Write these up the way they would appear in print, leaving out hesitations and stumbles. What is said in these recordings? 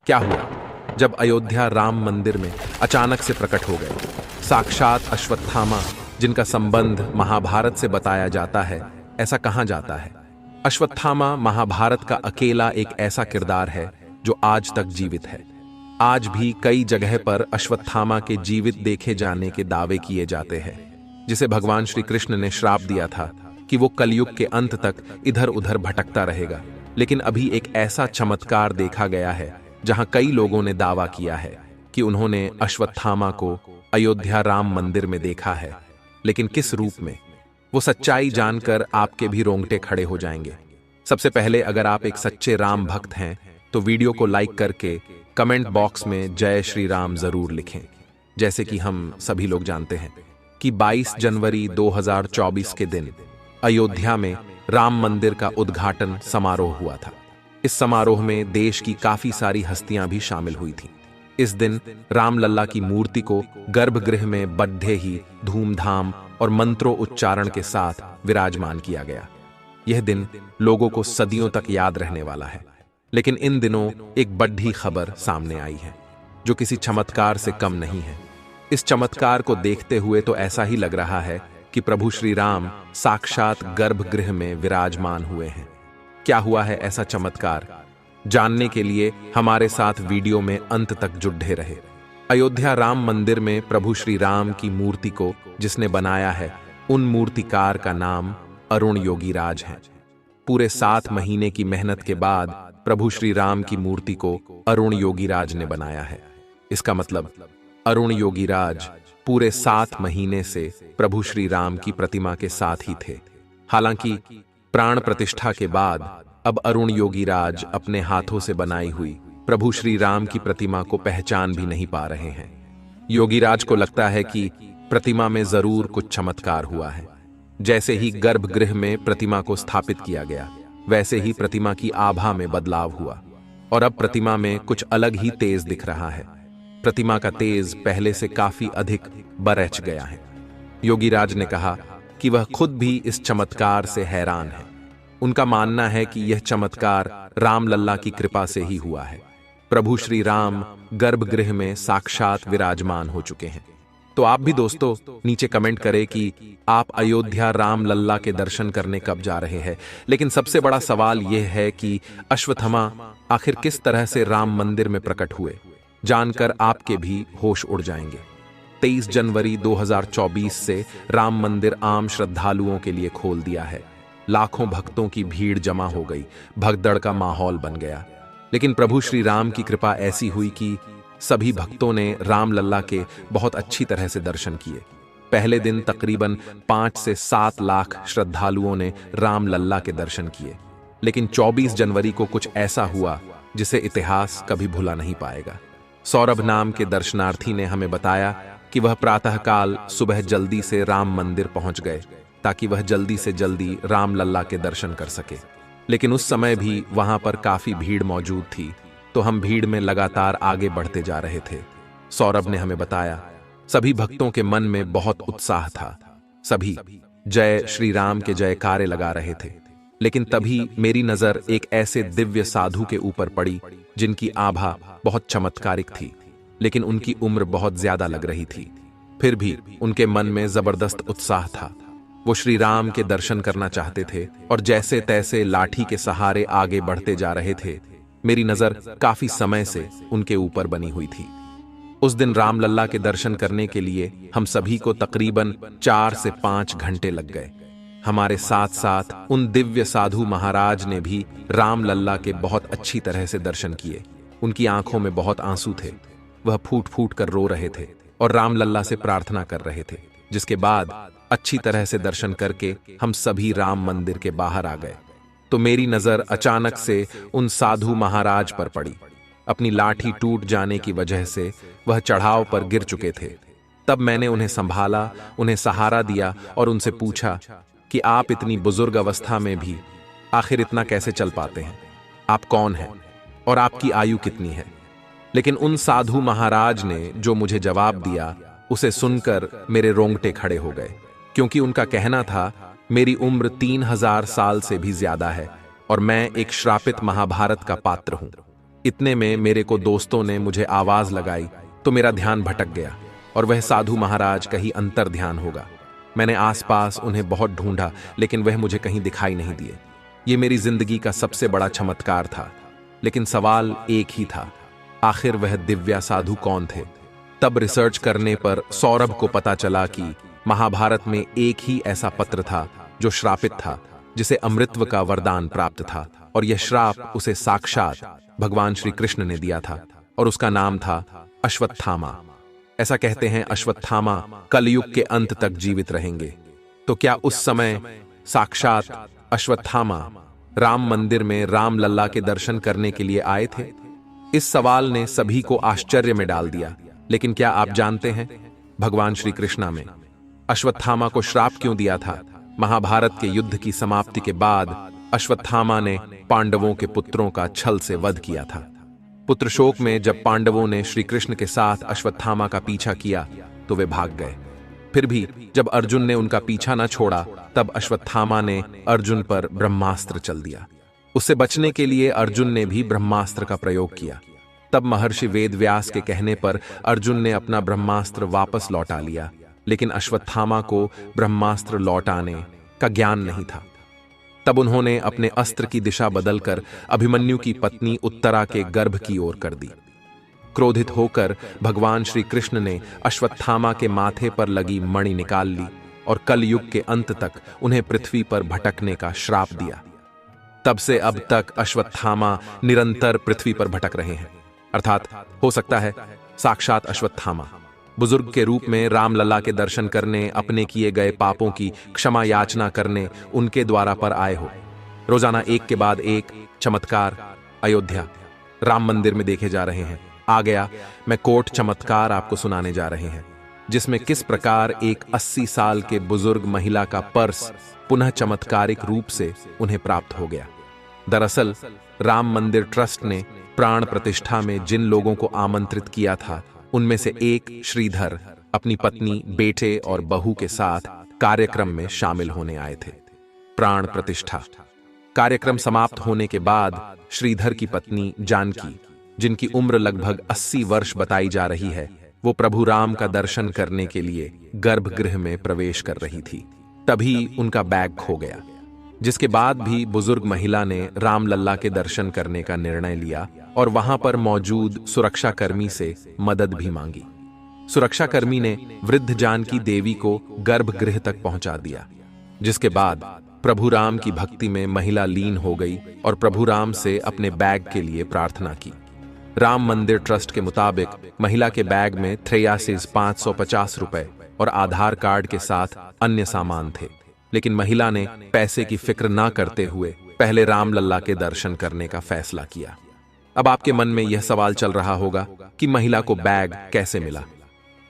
क्या हुआ जब अयोध्या राम मंदिर में अचानक से प्रकट हो गए साक्षात अश्वत्थामा, जिनका संबंध महाभारत से बताया जाता है? ऐसा कहा जाता है अश्वत्थामा महाभारत का अकेला एक ऐसा किरदार है जो आज तक जीवित है। आज भी कई जगह पर अश्वत्थामा के जीवित देखे जाने के दावे किए जाते हैं, जिसे भगवान श्री कृष्ण ने श्राप दिया था कि वो कलयुग के अंत तक इधर उधर भटकता रहेगा। लेकिन अभी एक ऐसा चमत्कार देखा गया है जहां कई लोगों ने दावा किया है कि उन्होंने अश्वत्थामा को अयोध्या राम मंदिर में देखा है। लेकिन किस रूप में, वो सच्चाई जानकर आपके भी रोंगटे खड़े हो जाएंगे। सबसे पहले, अगर आप एक सच्चे राम भक्त हैं तो वीडियो को लाइक करके कमेंट बॉक्स में जय श्री राम जरूर लिखें। जैसे कि हम सभी लोग जानते हैं कि 22 जनवरी 2024 के दिन अयोध्या में राम मंदिर का उद्घाटन समारोह हुआ था। इस समारोह में देश की काफी सारी हस्तियां भी शामिल हुई थीं। इस दिन रामलल्ला की मूर्ति को गर्भगृह में बड़े ही धूमधाम और मंत्रों उच्चारण के साथ विराजमान किया गया। यह दिन लोगों को सदियों तक याद रहने वाला है। लेकिन इन दिनों एक बड़ी खबर सामने आई है जो किसी चमत्कार से कम नहीं है। इस चमत्कार को देखते हुए तो ऐसा ही लग रहा है कि प्रभु श्री राम साक्षात गर्भगृह में विराजमान हुए हैं। क्या हुआ है ऐसा चमत्कार, जानने के लिए हमारे साथ वीडियो में अंत तक जुड़े रहे। अयोध्या राम मंदिर में प्रभु श्री राम की मूर्ति को जिसने बनाया है, उन मूर्तिकार का नाम अरुण योगीराज है। पूरे 7 महीने की मेहनत के बाद प्रभु श्री राम की मूर्ति को अरुण योगीराज ने बनाया है। इसका मतलब अरुण योगीराज पूरे 7 महीने से प्रभु श्री राम की प्रतिमा के साथ ही थे। हालांकि प्राण प्रतिष्ठा के बाद अब अरुण योगीराज अपने हाथों से बनाई हुई प्रभु श्री राम की प्रतिमा को पहचान भी नहीं पा रहे हैं। योगीराज को लगता है कि प्रतिमा में जरूर कुछ चमत्कार हुआ है। जैसे ही गर्भगृह में प्रतिमा को स्थापित किया गया, वैसे ही प्रतिमा की आभा में बदलाव हुआ और अब प्रतिमा में कुछ अलग ही तेज दिख रहा है। प्रतिमा का तेज पहले से काफी अधिक बरछ गया है। योगीराज ने कहा कि वह खुद भी इस चमत्कार से हैरान है। उनका मानना है कि यह चमत्कार रामलल्ला की कृपा से ही हुआ है। प्रभु श्री राम गर्भगृह में साक्षात विराजमान हो चुके हैं। तो आप भी दोस्तों नीचे कमेंट करें कि आप अयोध्या रामलल्ला के दर्शन करने कब जा रहे हैं। लेकिन सबसे बड़ा सवाल यह है कि अश्वत्थामा आखिर किस तरह से राम मंदिर में प्रकट हुए, जानकर आपके भी होश उड़ जाएंगे। 23 जनवरी 2024 से राम मंदिर आम श्रद्धालुओं के लिए खोल दिया है। लाखों भक्तों की भीड़ जमा हो गई, भगदड़ का माहौल बन गया। लेकिन प्रभु श्री राम की कृपा ऐसी हुई कि सभी भक्तों ने रामलल्ला के बहुत अच्छी तरह से दर्शन किए। पहले दिन तकरीबन 5 से 7 लाख श्रद्धालुओं ने रामलल्ला के दर्शन किए। लेकिन 24 जनवरी को कुछ ऐसा हुआ जिसे इतिहास कभी भुला नहीं पाएगा। सौरभ नाम के दर्शनार्थी ने हमें बताया कि वह प्रातःकाल सुबह जल्दी से राम मंदिर पहुंच गए ताकि वह जल्दी से जल्दी रामलल्ला के दर्शन कर सके। लेकिन उस समय भी वहां पर काफी भीड़ मौजूद थी, तो हम भीड़ में लगातार आगे बढ़ते जा रहे थे। सौरभ ने हमें बताया सभी भक्तों के मन में बहुत उत्साह था। सभी जय श्री राम के जयकारे लगा रहे थे। लेकिन तभी मेरी नजर एक ऐसे दिव्य साधु के ऊपर पड़ी जिनकी आभा बहुत चमत्कारिक थी, लेकिन उनकी उम्र बहुत ज्यादा लग रही थी। फिर भी उनके मन में जबरदस्त उत्साह था। वो श्री राम के दर्शन करना चाहते थे और जैसे तैसे लाठी के सहारे आगे बढ़ते जा रहे थे। मेरी नजर काफी समय से उनके ऊपर बनी हुई थी। उस दिन रामलल्ला के दर्शन करने के लिए हम सभी को तकरीबन 4 से 5 घंटे लग गए। हमारे साथ साथ उन दिव्य साधु महाराज ने भी रामलल्ला के बहुत अच्छी तरह से दर्शन किए। उनकी आंखों में बहुत आंसू थे। वह फूट फूट कर रो रहे थे और रामलल्ला से प्रार्थना कर रहे थे। जिसके बाद अच्छी तरह से दर्शन करके हम सभी राम मंदिर के बाहर आ गए। तो मेरी नजर अचानक से उन साधु महाराज पर पड़ी। अपनी लाठी टूट जाने की वजह से वह चढ़ाव पर गिर चुके थे। तब मैंने उन्हें संभाला, उन्हें सहारा दिया और उनसे पूछा कि आप इतनी बुजुर्ग अवस्था में भी आखिर इतना कैसे चल पाते हैं? आप कौन हैं और आपकी आयु कितनी है? लेकिन उन साधु महाराज ने जो मुझे जवाब दिया, उसे सुनकर मेरे रोंगटे खड़े हो गए, क्योंकि उनका कहना था मेरी उम्र 3000 साल से भी ज्यादा है और मैं एक श्रापित महाभारत का पात्र हूं। इतने में मेरे को दोस्तों ने मुझे आवाज लगाई तो मेरा ध्यान भटक गया और वह साधु महाराज कहीं अंतर ध्यान होगा। मैंने आसपास उन्हें बहुत ढूंढा लेकिन वह मुझे कहीं दिखाई नहीं दिए। ये मेरी जिंदगी का सबसे बड़ा चमत्कार था। लेकिन सवाल एक ही था, आखिर वह दिव्या साधु कौन थे? तब रिसर्च करने पर सौरभ को पता चला कि महाभारत में एक ही ऐसा पत्र था जो श्रापित था, जिसे अमृतत्व का वरदान प्राप्त था, और यह श्राप उसे साक्षात भगवान श्री कृष्ण ने दिया था और उसका नाम था अश्वत्थामा। ऐसा कहते हैं अश्वत्थामा कलयुग के अंत तक जीवित रहेंगे। तो क्या उस समय साक्षात अश्वत्थामा राम मंदिर में राम लल्ला के दर्शन करने के लिए आए थे? इस सवाल ने सभी को आश्चर्य में डाल दिया। लेकिन क्या आप जानते हैं भगवान श्री कृष्णा में अश्वत्थामा को श्राप क्यों दिया था? महाभारत के युद्ध की समाप्ति के बाद अश्वत्थामा ने पांडवों के पुत्रों का छल से वध किया था। पुत्र शोक में जब पांडवों ने श्री कृष्ण के साथ अश्वत्थामा का पीछा किया तो वे भाग गए। फिर भी जब अर्जुन ने उनका पीछा न छोड़ा तब अश्वत्थामा ने अर्जुन पर ब्रह्मास्त्र चल दिया। उससे बचने के लिए अर्जुन ने भी ब्रह्मास्त्र का प्रयोग किया। तब महर्षि वेदव्यास के कहने पर अर्जुन ने अपना ब्रह्मास्त्र वापस लौटा लिया, लेकिन अश्वत्थामा को ब्रह्मास्त्र लौटाने का ज्ञान नहीं था। तब उन्होंने अपने अस्त्र की दिशा बदलकर अभिमन्यु की पत्नी उत्तरा के गर्भ की ओर कर दी। क्रोधित होकर भगवान श्री कृष्ण ने अश्वत्थामा के माथे पर लगी मणि निकाल ली और कलयुग के अंत तक उन्हें पृथ्वी पर भटकने का श्राप दिया। तब से अब तक अश्वत्थामा निरंतर पृथ्वी पर भटक रहे हैं। अर्थात हो सकता है साक्षात अश्वत्थामा बुजुर्ग के रूप में रामलला के दर्शन करने, अपने किए गए पापों की क्षमा याचना करने उनके द्वारा पर आए हो। रोजाना एक के बाद एक चमत्कार अयोध्या राम मंदिर में देखे जा रहे हैं। आ गया मैं कोट चमत्कार आपको सुनाने जा रहे हैं, जिसमें किस प्रकार एक 80 साल के बुजुर्ग महिला का पर्स पुनः चमत्कारिक रूप से उन्हें प्राप्त हो गया। दरअसल राम मंदिर ट्रस्ट ने प्राण प्रतिष्ठा में जिन लोगों को आमंत्रित किया था उनमें से एक श्रीधर अपनी पत्नी, बेटे और बहू के साथ कार्यक्रम में शामिल होने आए थे। प्राण प्रतिष्ठा कार्यक्रम समाप्त होने के बाद श्रीधर की पत्नी जानकी, जिनकी उम्र लगभग 80 वर्ष बताई जा रही है, वो प्रभु राम का दर्शन करने के लिए गर्भगृह में प्रवेश कर रही थी। तभी उनका बैग खो गया, जिसके बाद भी बुजुर्ग महिला ने रामलल्ला के दर्शन करने का निर्णय लिया और वहां पर मौजूद सुरक्षाकर्मी से मदद भी मांगी। सुरक्षाकर्मी ने वृद्ध जानकी देवी को गर्भगृह तक पहुंचा दिया, जिसके बाद प्रभु राम की भक्ति में महिला लीन हो गई और प्रभु राम से अपने बैग के लिए प्रार्थना की। राम मंदिर ट्रस्ट के मुताबिक महिला के बैग में 550 रुपए और आधार कार्ड के साथ अन्य सामान थे, लेकिन महिला ने पैसे की फिक्र ना करते हुए पहले रामलल्ला के दर्शन करने का फैसला किया। अब आपके मन में यह सवाल चल रहा होगा कि महिला को बैग कैसे मिला।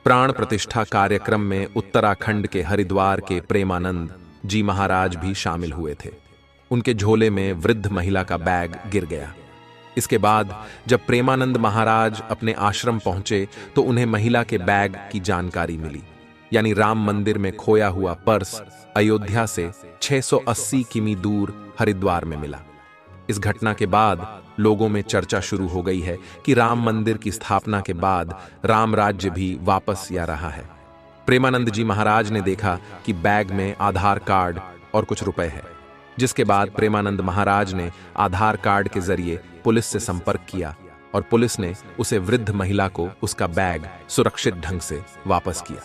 प्राण प्रतिष्ठा कार्यक्रम में उत्तराखंड के हरिद्वार के प्रेमानंद जी महाराज भी शामिल हुए थे। उनके झोले में वृद्ध महिला का बैग गिर गया। इसके बाद जब प्रेमानंद महाराज अपने आश्रम पहुंचे तो उन्हें महिला के बैग की जानकारी मिली, यानी राम मंदिर में खोया हुआ पर्स अयोध्या से 680 किमी दूर हरिद्वार में मिला। इस घटना के बाद लोगों में चर्चा शुरू हो गई है कि राम मंदिर की स्थापना के बाद राम राज्य भी वापस आ रहा है। प्रेमानंद जी महाराज ने देखा कि बैग में आधार कार्ड और कुछ रुपए है, जिसके बाद प्रेमानंद महाराज ने आधार कार्ड के जरिए पुलिस से संपर्क किया और पुलिस ने उसे वृद्ध महिला को उसका बैग सुरक्षित ढंग से वापस किया।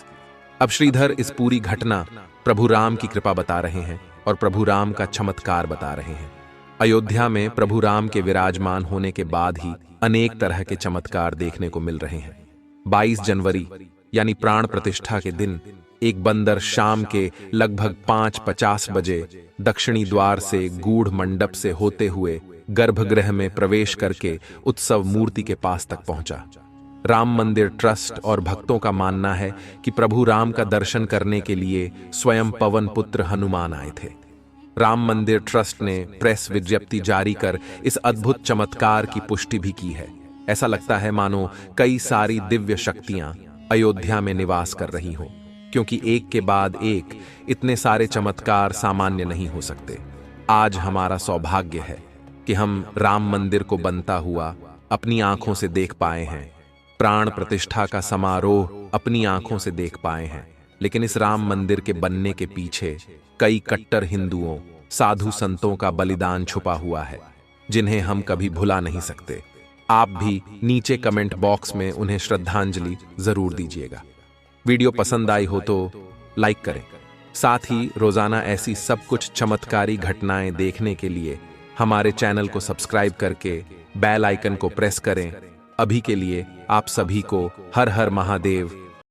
अब श्रीधर इस पूरी घटना प्रभु राम की कृपा बता रहे हैं और प्रभु राम का चमत्कार बता रहे हैं। अयोध्या में प्रभु राम के विराजमान होने के बाद ही अनेक तरह के चमत्कार देखने को मिल रहे हैं। 22 जनवरी यानी प्राण प्रतिष्ठा के दिन एक बंदर शाम के लगभग 5:50 बजे दक्षिणी द्वार से गूढ़ मंडप से होते हुए गर्भगृह में प्रवेश करके उत्सव मूर्ति के पास तक पहुंचा। राम मंदिर ट्रस्ट और भक्तों का मानना है कि प्रभु राम का दर्शन करने के लिए स्वयं पवन पुत्र हनुमान आए थे। राम मंदिर ट्रस्ट ने प्रेस विज्ञप्ति जारी कर इस अद्भुत चमत्कार की पुष्टि भी की है। ऐसा लगता है मानो कई सारी दिव्य शक्तियां अयोध्या में निवास कर रही हों, क्योंकि एक के बाद एक इतने सारे चमत्कार सामान्य नहीं हो सकते। आज हमारा सौभाग्य है कि हम राम मंदिर को बनता हुआ अपनी आंखों से देख पाए हैं, प्राण प्रतिष्ठा का समारोह अपनी आंखों से देख पाए हैं। लेकिन इस राम मंदिर के बनने के पीछे कई कट्टर हिंदुओं, साधु संतों का बलिदान छुपा हुआ है, जिन्हें हम कभी भुला नहीं सकते। आप भी नीचे कमेंट बॉक्स में उन्हें श्रद्धांजलि जरूर दीजिएगा। वीडियो पसंद आई हो तो लाइक करें। साथ ही रोजाना ऐसी सब कुछ चमत्कारी घटनाएं देखने के लिए हमारे चैनल को सब्सक्राइब करके बेल आइकन को प्रेस करें। अभी के लिए आप सभी को हर हर महादेव।